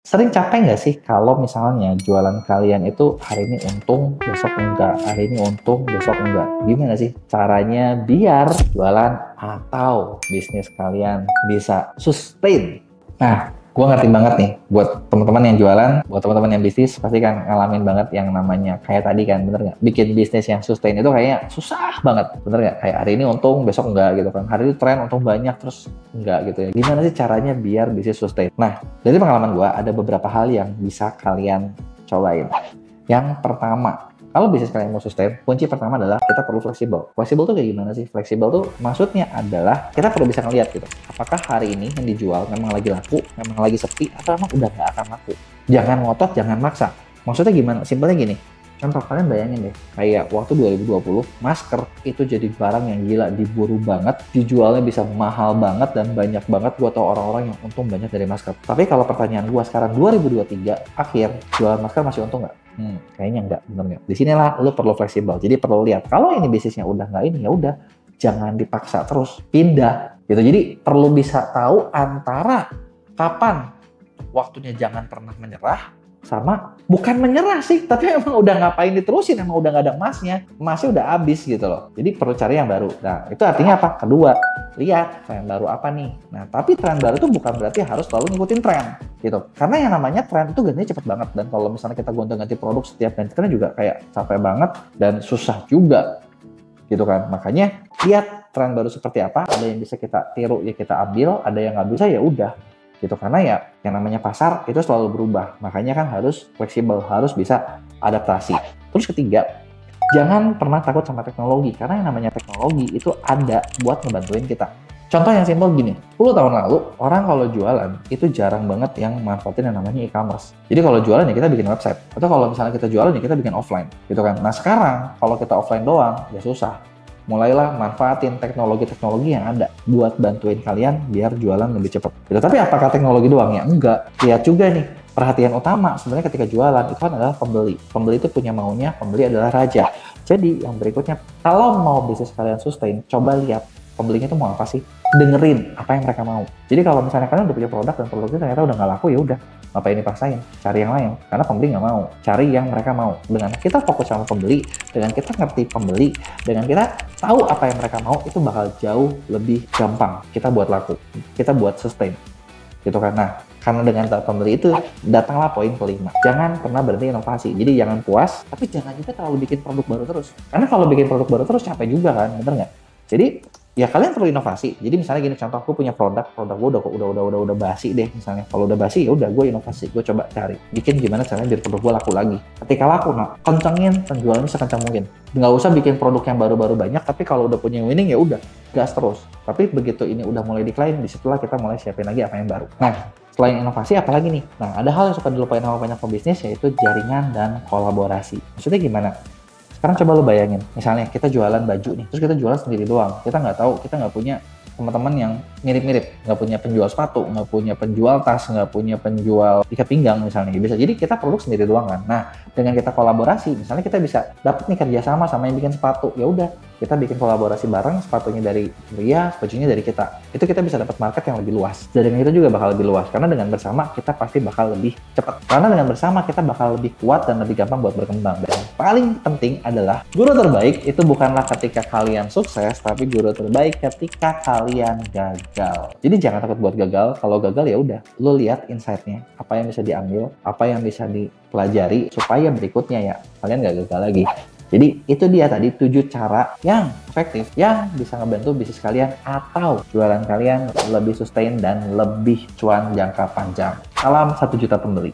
Sering capek nggak sih kalau misalnya jualan kalian itu hari ini untung, besok enggak, hari ini untung, besok enggak? Gimana sih caranya biar jualan atau bisnis kalian bisa sustain? Nah, gua ngerti banget nih buat teman-teman yang jualan, buat teman-teman yang bisnis pasti kan ngalamin banget yang namanya kayak tadi kan, bener nggak? Bikin bisnis yang sustain itu kayaknya susah banget, bener nggak? Kayak hari ini untung, besok enggak gitu kan. Hari ini tren untung banyak terus enggak gitu ya. Gimana sih caranya biar bisnis sustain? Nah, dari pengalaman gua ada beberapa hal yang bisa kalian cobain. Yang pertama, kalau bisnis kalian mau sustain, kunci pertama adalah kita perlu fleksibel. Fleksibel tuh kayak gimana sih? Fleksibel tuh maksudnya adalah kita perlu bisa ngeliat gitu. Apakah hari ini yang dijual memang lagi laku, memang lagi sepi, atau emang udah nggak akan laku. Jangan ngotot, jangan maksa. Maksudnya gimana? Simpelnya gini. Contoh, kalian bayangin deh, kayak waktu 2020, masker itu jadi barang yang gila, diburu banget, dijualnya bisa mahal banget, dan banyak banget gua tau orang-orang yang untung banyak dari masker. Tapi kalau pertanyaan gua sekarang 2023, akhir, jualan masker masih untung nggak? Kayaknya nggak, bener nggak? Di sinilah lu perlu fleksibel, jadi perlu lihat, kalau ini bisnisnya udah nggak ini, ya udah, jangan dipaksa terus, pindah, gitu. Jadi perlu bisa tahu antara kapan waktunya jangan pernah menyerah, sama bukan menyerah sih, tapi emang udah ngapain diterusin, emang udah nggak ada emasnya udah habis gitu loh. Jadi perlu cari yang baru. Nah, itu artinya apa? Kedua, lihat tren baru apa nih. Nah, tapi tren baru itu bukan berarti harus selalu ngikutin tren gitu. Karena yang namanya tren itu gantinya cepet banget, dan kalau misalnya kita gonta-ganti produk setiap ganti tren juga kayak capek banget dan susah juga gitu kan. Makanya lihat tren baru seperti apa, ada yang bisa kita tiru ya kita ambil, ada yang nggak bisa ya udah gitu. Karena ya yang namanya pasar itu selalu berubah, makanya kan harus fleksibel, harus bisa adaptasi. Terus ketiga, jangan pernah takut sama teknologi, karena yang namanya teknologi itu ada buat ngebantuin kita. Contoh yang simpel gini, 10 tahun lalu orang kalau jualan itu jarang banget yang manfaatin yang namanya e-commerce. Jadi kalau jualan ya kita bikin website, atau kalau misalnya kita jualan ya kita bikin offline gitu kan. Nah sekarang kalau kita offline doang ya susah. Mulailah manfaatin teknologi-teknologi yang ada buat bantuin kalian biar jualan lebih cepat. Gitu. Tapi apakah teknologi doang? Ya enggak. Lihat juga nih, perhatian utama sebenarnya ketika jualan itu kan adalah pembeli. Pembeli itu punya maunya, pembeli adalah raja. Jadi yang berikutnya, kalau mau bisnis kalian sustain, coba lihat pembelinya itu mau apa sih? Dengerin apa yang mereka mau. Jadi kalau misalnya kalian udah punya produk dan produknya ternyata udah nggak laku, ya udah, ngapain dipaksain? Cari yang lain. Karena pembeli nggak mau. Cari yang mereka mau. Dengan kita fokus sama pembeli, dengan kita ngerti pembeli, dengan kita tahu apa yang mereka mau, itu bakal jauh lebih gampang kita buat laku, kita buat sustain. Gitu kan. Nah, karena dengan pembeli itu, datanglah poin kelima. Jangan pernah berhenti inovasi. Jadi jangan puas, tapi jangan juga terlalu bikin produk baru terus. Karena kalau bikin produk baru terus capek juga kan, bener nggak? Jadi ya kalian perlu inovasi. Jadi misalnya gini, contoh aku punya produk gue udah basi deh misalnya. Kalau udah basi ya udah gue inovasi, gue coba cari bikin gimana caranya biar produk gue laku lagi. Ketika laku, nah kencengin penjualannya sekencang mungkin. Nggak usah bikin produk yang baru-baru banyak, tapi kalau udah punya winning ya udah gas terus. Tapi begitu ini udah mulai decline, disitulah kita mulai siapin lagi apa yang baru. Nah, selain inovasi apalagi nih? Nah, ada hal yang suka dilupain sama banyak pebisnis, yaitu jaringan dan kolaborasi. Maksudnya gimana? Sekarang coba lu bayangin, misalnya kita jualan baju nih, terus kita jualan sendiri doang. Kita nggak tahu, kita nggak punya teman-teman yang mirip-mirip, nggak punya penjual sepatu, nggak punya penjual tas, nggak punya penjual ikat pinggang misalnya. Bisa jadi kita produk sendiri doang kan. Nah, dengan kita kolaborasi, misalnya kita bisa dapat nih kerjasama sama yang bikin sepatu, ya udah kita bikin kolaborasi bareng, sepatunya dari dia, bajunya dari kita. Itu kita bisa dapat market yang lebih luas. Jaringan itu juga bakal lebih luas, karena dengan bersama kita pasti bakal lebih cepat. Karena dengan bersama kita bakal lebih kuat dan lebih gampang buat berkembang. Dan paling penting adalah guru terbaik itu bukanlah ketika kalian sukses, tapi guru terbaik ketika kalian gagal. Jadi jangan takut buat gagal. Kalau gagal ya udah, lo lihat insight-nya, apa yang bisa diambil, apa yang bisa dipelajari supaya berikutnya ya kalian gak gagal lagi. Jadi itu dia tadi 7 cara yang efektif yang bisa ngebantu bisnis kalian atau jualan kalian lebih sustain dan lebih cuan jangka panjang. Salam 1 juta pembeli.